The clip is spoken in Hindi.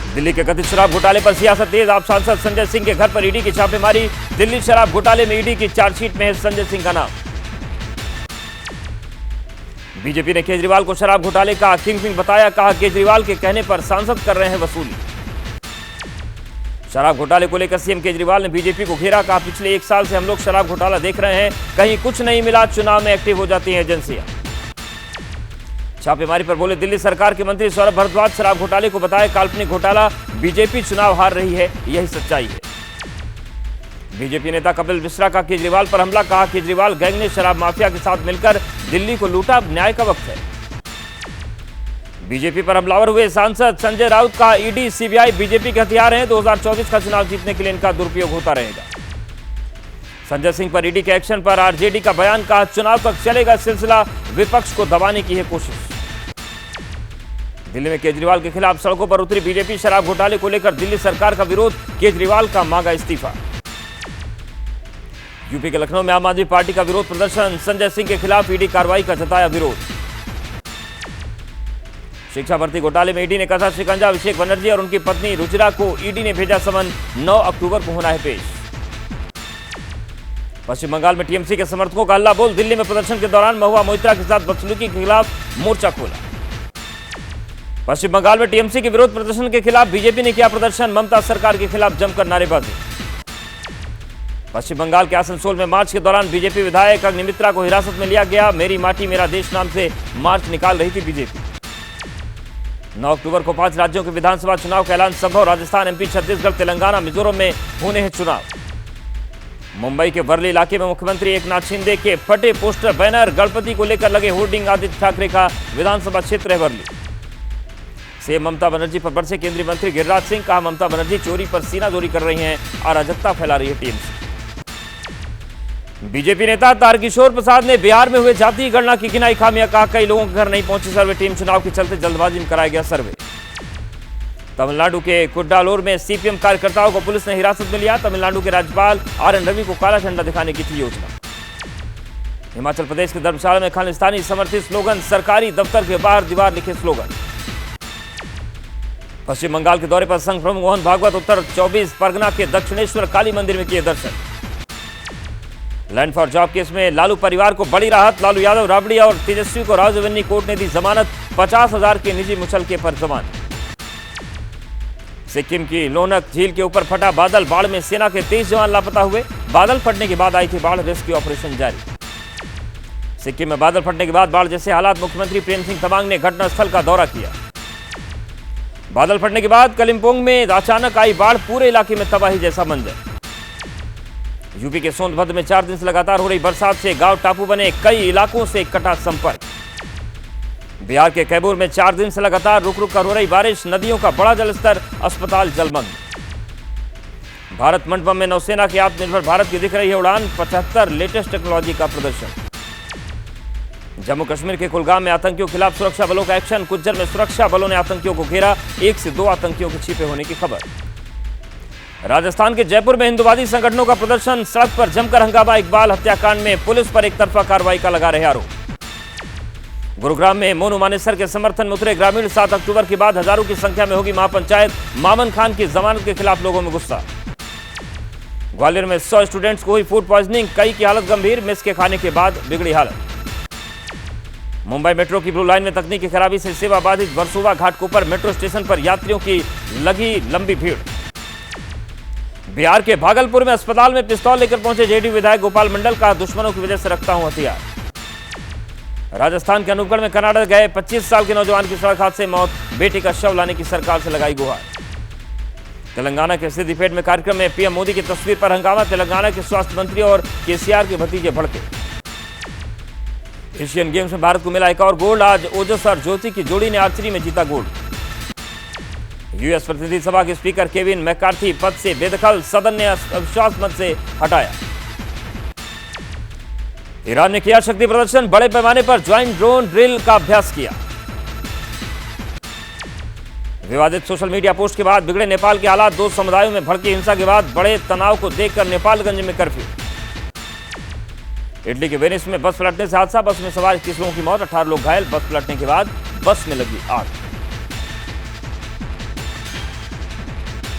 दिल्ली के कथित शराब घोटाले पर सियासत तेज। आप सांसद संजय सिंह के घर पर ईडी की छापेमारी। दिल्ली शराब घोटाले में ईडी की चार्जशीट में है संजय सिंह का नाम। बीजेपी ने केजरीवाल को शराब घोटाले का किंगपिन बताया। कहा केजरीवाल के कहने पर सांसद कर रहे हैं वसूली। शराब घोटाले को लेकर सीएम केजरीवाल ने बीजेपी को घेरा। कहा पिछले 1 साल से हम लोग शराब घोटाला देख रहे हैं, कहीं कुछ नहीं मिला, चुनाव में एक्टिव हो जाती हैं एजेंसियां। छापेमारी पर बोले दिल्ली सरकार के मंत्री सौरभ भारद्वाज। शराब घोटाले को बताया काल्पनिक घोटाला, बीजेपी चुनाव हार रही है, यही सच्चाई है। बीजेपी नेता कपिल मिश्रा का केजरीवाल पर हमला। कहा केजरीवाल गैंग ने शराब माफिया के साथ मिलकर दिल्ली को लूटा, न्याय का वक्त है। बीजेपी पर हमलावर हुए सांसद संजय राउत का ईडी सीबीआई बीजेपी के हथियार हैं, 2024 का चुनाव जीतने के लिए इनका दुरुपयोग होता रहेगा। संजय सिंह पर ईडी के एक्शन पर आरजेडी का बयान। कहा चुनाव तक चलेगा सिलसिला, विपक्ष को दबाने की है कोशिश। दिल्ली में केजरीवाल के खिलाफ सड़कों पर उतरी बीजेपी। शराब घोटाले को लेकर दिल्ली सरकार का विरोध, केजरीवाल का मांगा इस्तीफा। यूपी के लखनऊ में आम आदमी पार्टी का विरोध प्रदर्शन। संजय सिंह के खिलाफ ईडी कार्रवाई का जताया विरोध। शिक्षा भर्ती घोटाले में ईडी ने कसा शिकंजा। अभिषेक बनर्जी और उनकी पत्नी रुचिरा को ईडी ने भेजा समन। 9 अक्टूबर को होना है पेश। पश्चिम बंगाल में टीएमसी के समर्थकों का हल्ला बोल। दिल्ली में प्रदर्शन के दौरान महुआ मोइत्रा के साथ बदसलूकी के खिलाफ मोर्चा खोला। पश्चिम बंगाल में टीएमसी के विरोध प्रदर्शन के खिलाफ बीजेपी ने किया प्रदर्शन। ममता सरकार के खिलाफ जमकर नारेबाजी। पश्चिम बंगाल के आसनसोल में मार्च के दौरान बीजेपी विधायक अग्निमित्रा को हिरासत में लिया गया। मेरी माटी मेरा देश नाम से मार्च निकाल रही थी बीजेपी। 9 अक्टूबर को 5 राज्यों के विधानसभा चुनाव का ऐलान संभव। राजस्थान, एमपी, छत्तीसगढ़, तेलंगाना, मिजोरम में होने हैं चुनाव। मुंबई के वर्ली इलाके में मुख्यमंत्री एकनाथ शिंदे के फटे पोस्टर, बैनर, गणपति को लेकर लगे होर्डिंग। आदित्य ठाकरे का विधानसभा क्षेत्र है वर्ली। सीएम ममता बनर्जी पर बरसे केंद्रीय मंत्री गिरिराज सिंह। कहा ममता बनर्जी चोरी पर सीनाजोरी कर रही हैं, अराजकता फैला रही है टीएमसी। बीजेपी नेता तारकिशोर प्रसाद ने बिहार में हुए जातीय गणना की गिनाई खामियां। कहा कई लोगों के घर नहीं पहुंची सर्वे टीम। चुनाव के चलते जल्दबाजी में कराया गया सर्वे। तमिलनाडु के कुड्डालोर में सीपीएम कार्यकर्ताओं को पुलिस ने हिरासत में लिया। तमिलनाडु के राज्यपाल आरएन रवि को काला झंडा दिखाने की थी योजना। हिमाचल प्रदेश के धर्मशाला में खालिस्तानी समर्थित स्लोगन। सरकारी दफ्तर के बाहर दीवार लिखे स्लोगन। पश्चिम बंगाल के दौरे पर संघ प्रमुख मोहन भागवत उत्तर 24 परगना के दक्षिणेश्वर काली मंदिर में किए दर्शन। लैंड फॉर जॉब केस में लालू परिवार को बड़ी राहत। लालू यादव, राबड़ी और तेजस्वी को राजवन्नी कोर्ट ने दी जमानत। 50,000 के निजी मुचलके पर जमानत। सिक्किम की लोनक झील के ऊपर फटा बादल। बाढ़ में सेना के 23 जवान लापता हुए। बादल फटने के बाद आई थी बाढ़, रेस्क्यू ऑपरेशन जारी। सिक्किम में बादल फटने के बाद बाढ़ जैसे हालात। मुख्यमंत्री प्रेम सिंह तमांग ने घटनास्थल का दौरा किया। बादल फटने के बाद कलिम्पोंग में अचानक आई बाढ़। पूरे इलाके में तबाही जैसा मंजर। यूपी के सोनभद्र में 4 दिन से लगातार हो रही बरसात से गांव टापू बने। कई इलाकों से कटा संपर्क। बिहार के कैमूर में 4 दिन से लगातार रुक रुक कर हो रही बारिश। नदियों का बड़ा जलस्तर, अस्पताल जलमग्न। भारत मंडपम में नौसेना की आत्मनिर्भर भारत की दिख रही है उड़ान। 75 लेटेस्ट टेक्नोलॉजी का प्रदर्शन। जम्मू कश्मीर के कुलगाम में आतंकियों के खिलाफ सुरक्षा बलों का एक्शन। कुज्जर में सुरक्षा बलों ने आतंकियों को घेरा। 1 से 2 आतंकियों के छिपे होने की खबर। राजस्थान के जयपुर में हिंदुवादी संगठनों का प्रदर्शन। सड़क पर जमकर हंगामा। इकबाल हत्याकांड में पुलिस पर एक तरफा कार्रवाई का लगा रहे आरोप। गुरुग्राम में मोनू मानेसर के समर्थन में उतरे ग्रामीण। 7 अक्टूबर के बाद हजारों की संख्या में होगी महापंचायत। मामन खान की जमानत के खिलाफ लोगों में गुस्सा। ग्वालियर में 100 स्टूडेंट्स को हुई फूड पॉइजनिंग। कई की हालत गंभीर। मेस के खाने के बाद बिगड़ी हालत। मुंबई मेट्रो की ब्लू लाइन में तकनीकी खराबी से सेवा बाधित। वर्सोवा घाटकोपर मेट्रो स्टेशन पर यात्रियों की लगी लंबी भीड़। बिहार के भागलपुर में अस्पताल में पिस्तौल लेकर पहुंचे जेडीयू विधायक गोपाल मंडल। का दुश्मनों की वजह से रखता हूं हथियार। राजस्थान के अनूपगढ़ में कर्नाटक गए 25 साल के नौजवान की सड़क हादसे में मौत। बेटे का शव लाने की सरकार से लगाई गुहार। तेलंगाना के सिद्दीपेट में कार्यक्रम में पीएम मोदी की तस्वीर पर हंगामा। तेलंगाना के स्वास्थ्य मंत्री और केसीआर के भतीजे भड़के। एशियन गेम्स में भारत को मिला एक और गोल्ड। आज ओजस और ज्योति की जोड़ी ने आर्चरी में जीता गोल्ड। यूएस प्रतिनिधि सभा के स्पीकर केविन मैकार्थी पद से बेदखल। सदन ने अविश्वास मत से हटाया। ईरान ने किया शक्ति प्रदर्शन। बड़े पैमाने पर ज्वाइंट ड्रोन ड्रिल का अभ्यास किया। विवादित सोशल मीडिया पोस्ट के बाद बिगड़े नेपाल के हालात। 2 समुदायों में भड़की हिंसा के बाद बड़े तनाव को देखकर नेपालगंज में कर्फ्यू। इटली के वेनिस में बस पलटने से हादसा। बस में सवार 21 लोगों की मौत, 18 लोग घायल। बस पलटने के बाद बस में लगी आग।